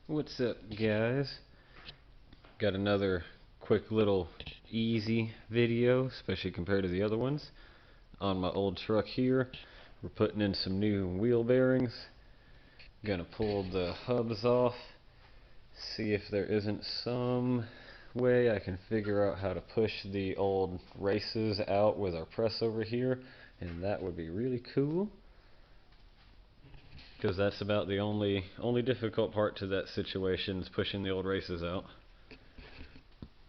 What's up, guys? Got another quick little easy video, especially compared to the other ones. On my old truck here, we're putting in some new wheel bearings. Gonna pull the hubs off, see if there isn't some way I can figure out how to push the old races out with our press over here, and that would be really cool. Because that's about the only difficult part to that situation is pushing the old races out.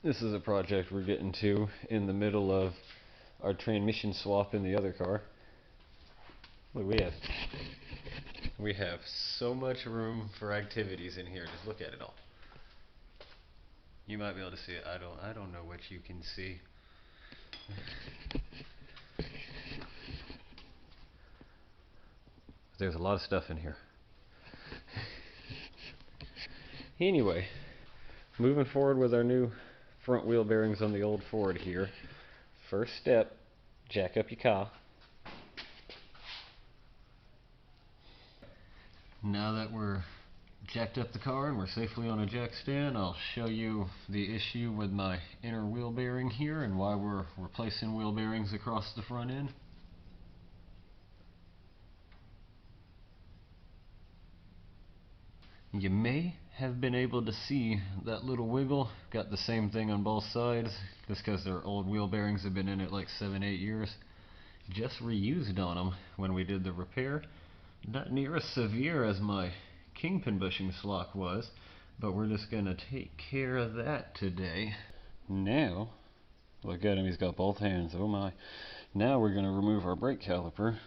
This is a project we're getting to in the middle of our transmission swap in the other car. Look, we have so much room for activities in here. Just look at it all. You might be able to see it. I don't know what you can see. There's a lot of stuff in here. Anyway, moving forward with our new front wheel bearings on the old Ford here. First step, jack up your car. Now that we're jacked up the car and we're safely on a jack stand, I'll show you the issue with my inner wheel bearing here and why we're replacing wheel bearings across the front end. You may have been able to see that little wiggle. Got the same thing on both sides, just because their old wheel bearings have been in it like 7-8 years. Just reused on them when we did the repair. Not near as severe as my kingpin bushing slock was, but we're just gonna take care of that today. Now, look at him, he's got both hands, oh my. Now we're gonna remove our brake caliper.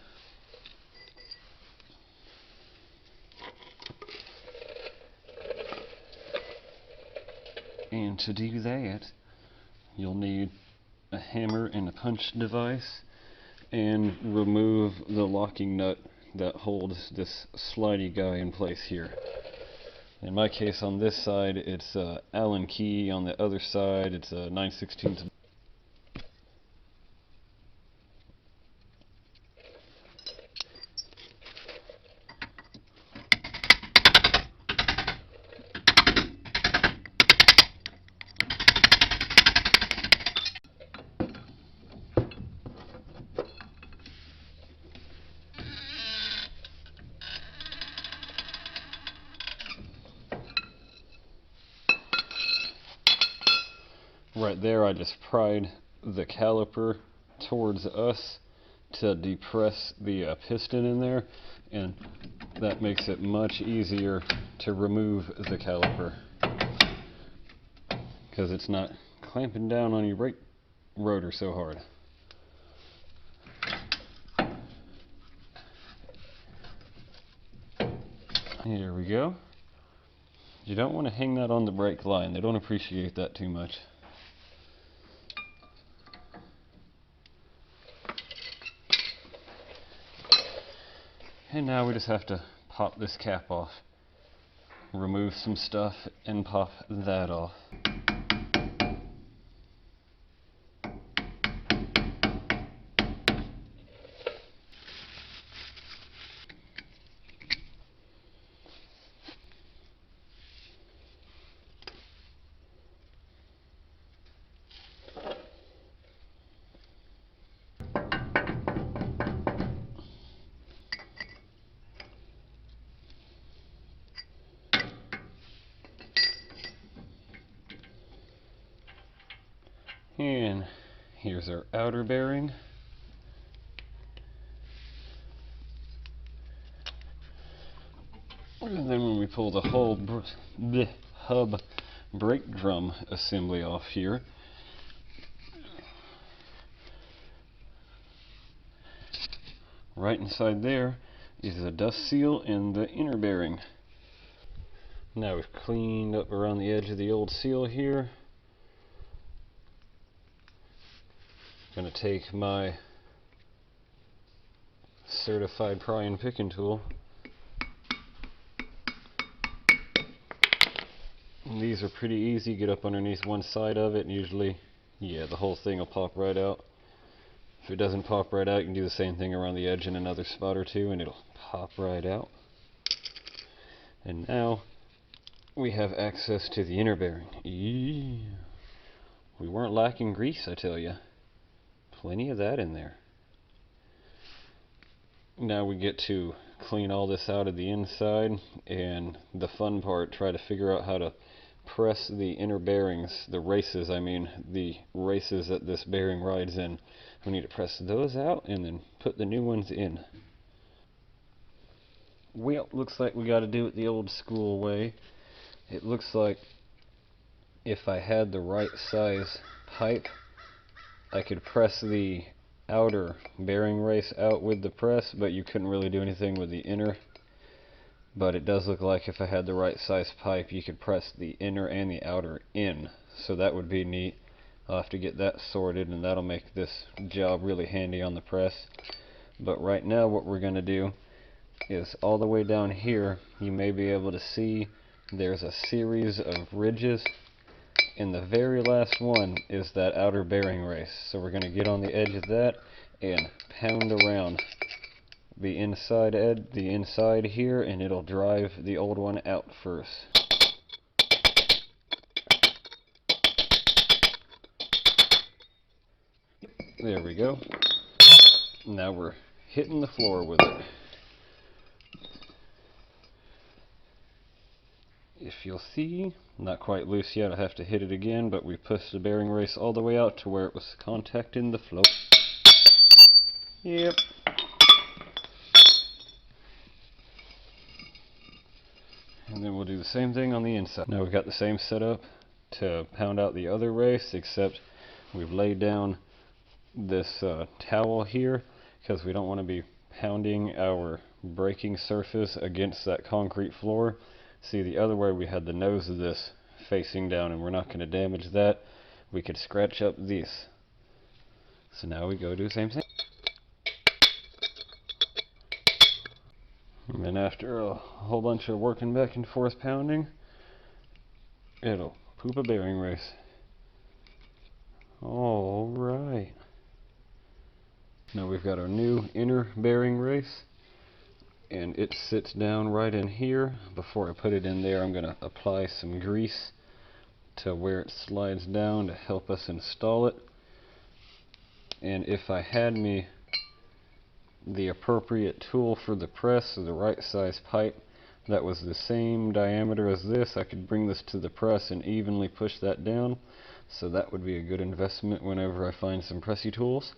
And to do that, you'll need a hammer and a punch device and remove the locking nut that holds this slidey guy in place here. In my case, on this side, it's a Allen key. On the other side, it's a 9/16. Right there, I just pried the caliper towards us to depress the piston in there, and that makes it much easier to remove the caliper because it's not clamping down on your brake rotor so hard. Here we go. You don't want to hang that on the brake line. They don't appreciate that too much. And now we just have to pop this cap off, remove some stuff, and pop that off. And here's our outer bearing. And then when we pull the whole hub brake drum assembly off here, right inside there is the dust seal and the inner bearing. Now we've cleaned up around the edge of the old seal here. Gonna take my certified pry and picking tool. And these are pretty easy. Get up underneath one side of it and usually, yeah, the whole thing will pop right out. If it doesn't pop right out, you can do the same thing around the edge in another spot or two and it'll pop right out. And now we have access to the inner bearing. Eee. We weren't lacking grease, I tell you. Plenty of that in there. Now we get to clean all this out of the inside, and the fun part, try to figure out how to press the inner bearings, the races that this bearing rides in. We need to press those out and then put the new ones in. Well, looks like we got to do it the old school way. It looks like if I had the right size pipe, I could press the outer bearing race out with the press, but you couldn't really do anything with the inner. But it does look like if I had the right size pipe, you could press the inner and the outer in. So that would be neat. I'll have to get that sorted, and that'll make this job really handy on the press. But right now what we're going to do is all the way down here, you may be able to see there's a series of ridges, and the very last one is that outer bearing race. So we're going to get on the edge of that and pound around the inside here, and it'll drive the old one out first. There we go. Now we're hitting the floor with it. If you'll see, not quite loose yet, I have to hit it again, but we pushed the bearing race all the way out to where it was contacting the floor. Yep. And then we'll do the same thing on the inside. Now we've got the same setup to pound out the other race, except we've laid down this towel here because we don't want to be pounding our braking surface against that concrete floor. See, the other way we had the nose of this facing down, and we're not going to damage that. We could scratch up this. So now we go do the same thing. And then after a whole bunch of working back and forth pounding, it'll poop a bearing race. Alright. Now we've got our new inner bearing race, and it sits down right in here. Before I put it in there, I'm going to apply some grease to where it slides down to help us install it. And if I had me the appropriate tool for the press, or the right size pipe that was the same diameter as this, I could bring this to the press and evenly push that down. So that would be a good investment whenever I find some pressy tools.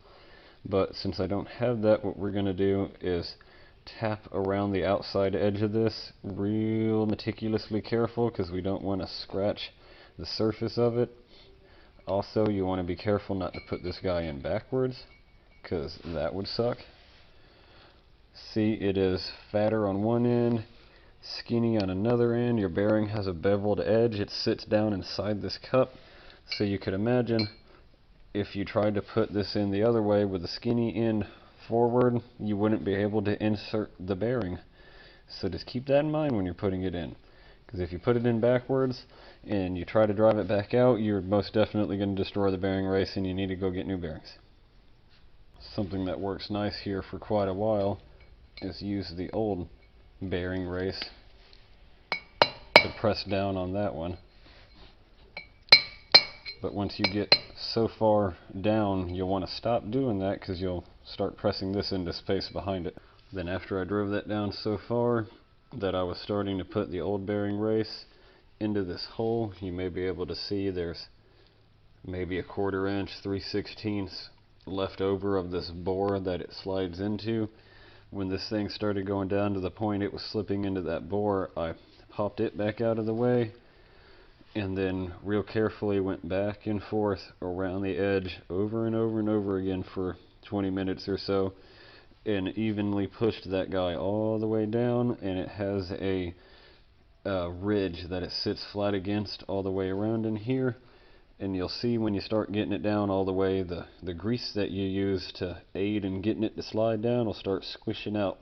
But since I don't have that, what we're going to do is tap around the outside edge of this real meticulously careful, because we don't want to scratch the surface of it. Also, you want to be careful not to put this guy in backwards, because that would suck. See, it is fatter on one end, skinny on another end. Your bearing has a beveled edge. It sits down inside this cup. So you could imagine if you tried to put this in the other way with the skinny end forward, you wouldn't be able to insert the bearing. So just keep that in mind when you're putting it in. Because if you put it in backwards and you try to drive it back out, you're most definitely going to destroy the bearing race, and you need to go get new bearings. Something that works nice here for quite a while is use the old bearing race to press down on that one. But once you get so far down, you'll want to stop doing that, because you'll start pressing this into space behind it. Then after I drove that down so far that I was starting to put the old bearing race into this hole, you may be able to see there's maybe a 1/4 inch, 3/16 left over of this bore that it slides into. When this thing started going down to the point it was slipping into that bore, I popped it back out of the way, and then real carefully went back and forth around the edge over and over and over again for 20 minutes or so, and evenly pushed that guy all the way down. And it has a ridge that it sits flat against all the way around in here. And you'll see when you start getting it down all the way, the grease that you use to aid in getting it to slide down will start squishing out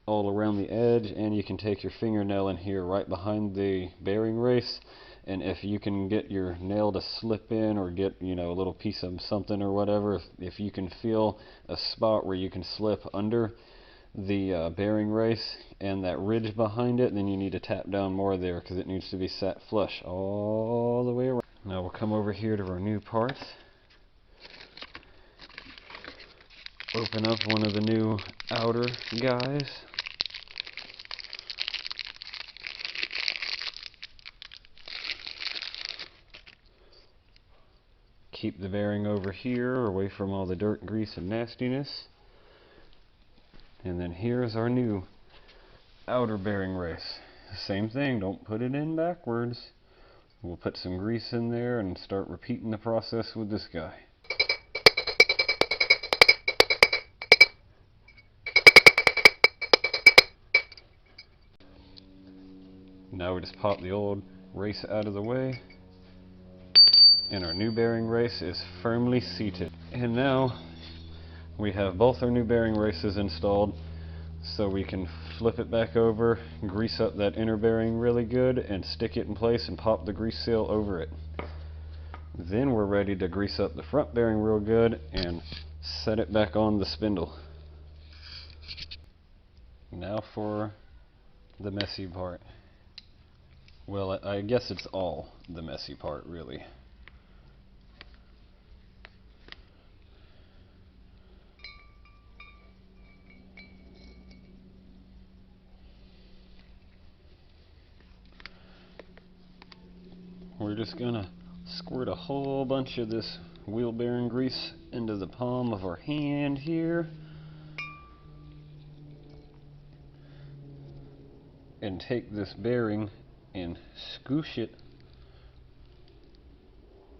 all around the edge. And you can take your fingernail in here right behind the bearing race, and if you can get your nail to slip in, or get, a little piece of something or whatever, if you can feel a spot where you can slip under, the bearing race and that ridge behind it, then you need to tap down more there because it needs to be sat flush all the way around. Now we'll come over here to our new parts. Open up one of the new outer guys. Keep the bearing over here away from all the dirt, grease, and nastiness. And then here's our new outer bearing race. Same thing, don't put it in backwards. We'll put some grease in there and start repeating the process with this guy. Now we just pop the old race out of the way, and our new bearing race is firmly seated. And now we have both our new bearing races installed, so we can flip it back over, grease up that inner bearing really good, and stick it in place and pop the grease seal over it. Then we're ready to grease up the front bearing real good and set it back on the spindle. Now for the messy part. Well, I guess it's all the messy part, really. We're just gonna squirt a whole bunch of this wheel bearing grease into the palm of our hand here. And take this bearing and scoosh it.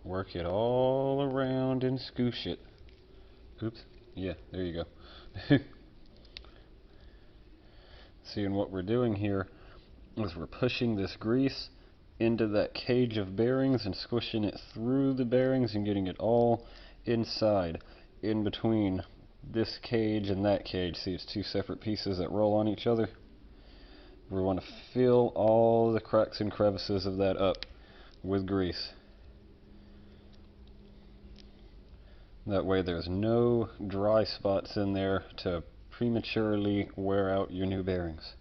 Work it all around and scoosh it. Oops. Yeah, there you go. See, and what we're doing here is we're pushing this grease into that cage of bearings and squishing it through the bearings and getting it all inside, in between this cage and that cage. See, it's two separate pieces that roll on each other. We want to fill all the cracks and crevices of that up with grease. That way there's no dry spots in there to prematurely wear out your new bearings.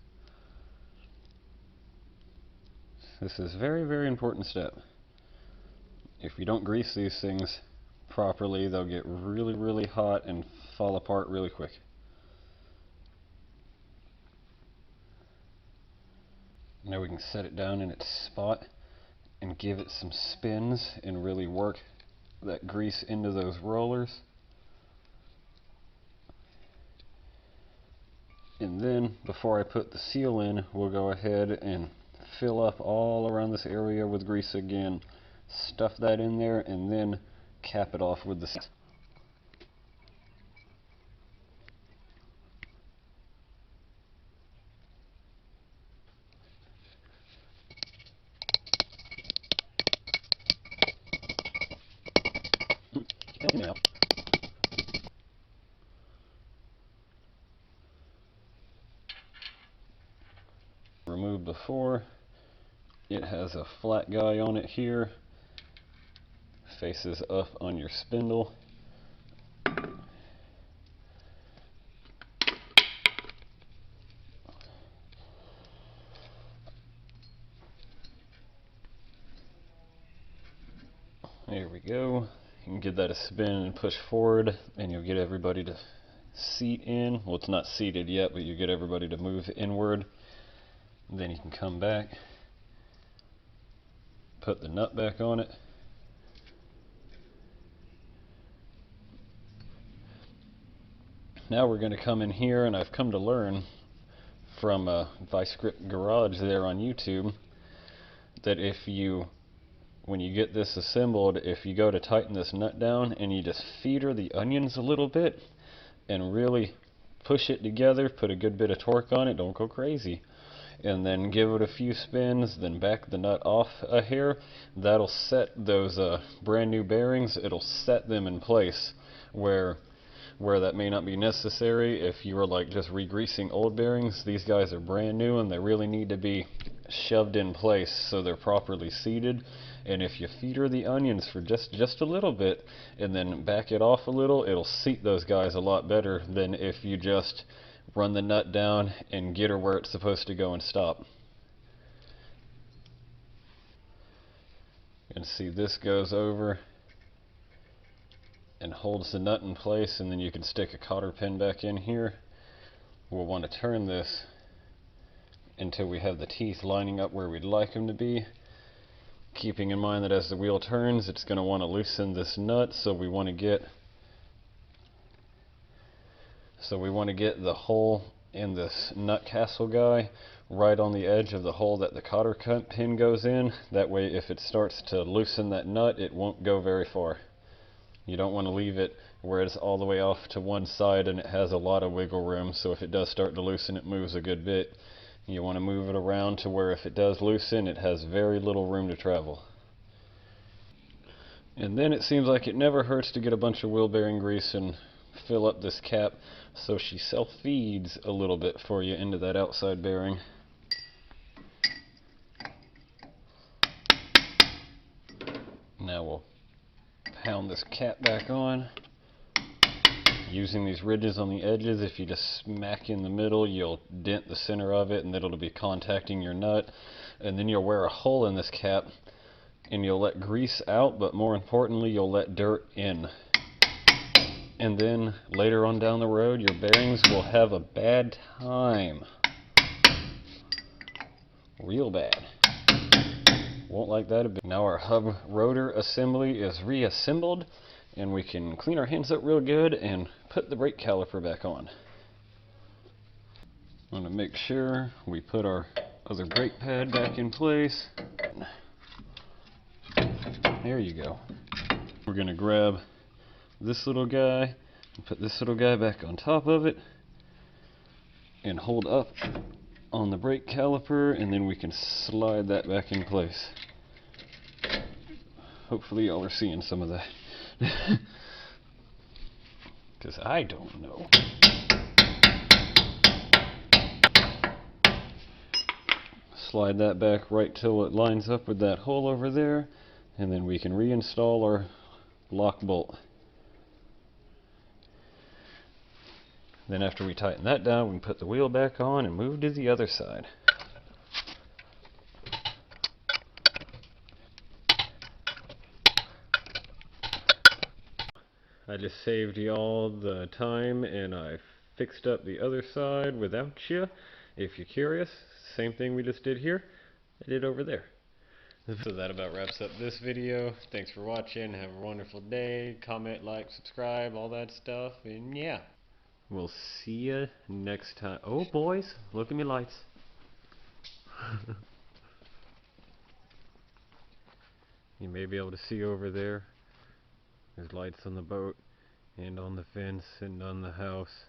This is a very, very important step. If you don't grease these things properly, they'll get really, really hot and fall apart really quick. Now we can set it down in its spot and give it some spins and really work that grease into those rollers. And then, before I put the seal in, we'll go ahead and fill up all around this area with grease again. Stuff that in there and then cap it off with the seal. Now, removed before, it has a flat guy on it here, faces up on your spindle. There we go. You can give that a spin and push forward, and you'll get everybody to seat in. Well, it's not seated yet, but you get everybody to move inward. And then you can come back, put the nut back on it. Now we're going to come in here, and I've come to learn from Vice Grip Garage there on YouTube that when you get this assembled, if you go to tighten this nut down and you just feeder the onions a little bit and really push it together, put a good bit of torque on it, don't go crazy, and then give it a few spins, then back the nut off a hair, that'll set those brand new bearings, it'll set them in place where that may not be necessary. If you were like just re-greasing old bearings, these guys are brand new and they really need to be shoved in place so they're properly seated. And if you feeder the onions for just a little bit and then back it off a little, it'll seat those guys a lot better than if you just run the nut down and get her where it's supposed to go and stop. You can see this goes over and holds the nut in place, and then you can stick a cotter pin back in here. We'll want to turn this until we have the teeth lining up where we'd like them to be, keeping in mind that as the wheel turns it's going to want to loosen this nut, so we want to get the hole in this nut castle guy right on the edge of the hole that the cotter pin goes in. That way if it starts to loosen that nut, it won't go very far. You don't want to leave it where it's all the way off to one side and it has a lot of wiggle room, so if it does start to loosen, it moves a good bit. You want to move it around to where if it does loosen, it has very little room to travel. And then it seems like it never hurts to get a bunch of wheel bearing grease and fill up this cap so she self-feeds a little bit for you into that outside bearing. Now we'll pound this cap back on. Using these ridges on the edges, if you just smack in the middle, you'll dent the center of it and it'll be contacting your nut. And then you'll wear a hole in this cap and you'll let grease out, but more importantly, you'll let dirt in. And then later on down the road, your bearings will have a bad time. Real bad. Won't like that a bit. Now our hub rotor assembly is reassembled, and we can clean our hands up real good and put the brake caliper back on. I'm going to make sure we put our other brake pad back in place. There you go. We're going to grab this little guy and put this little guy back on top of it and hold up on the brake caliper, and then we can slide that back in place. Hopefully y'all are seeing some of that. Because I don't know. Slide that back right till it lines up with that hole over there, and then we can reinstall our lock bolt. Then after we tighten that down, we can put the wheel back on and move to the other side. I just saved y'all the time and I fixed up the other side without you. If you're curious, same thing we just did here, I did over there. So that about wraps up this video. Thanks for watching. Have a wonderful day. Comment, like, subscribe, all that stuff. And yeah, we'll see you next time. Oh boys, look at me lights. You may be able to see over there. There's lights on the boat and on the fence and on the house.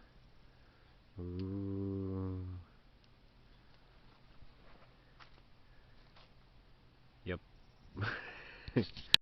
Ooh. Yep.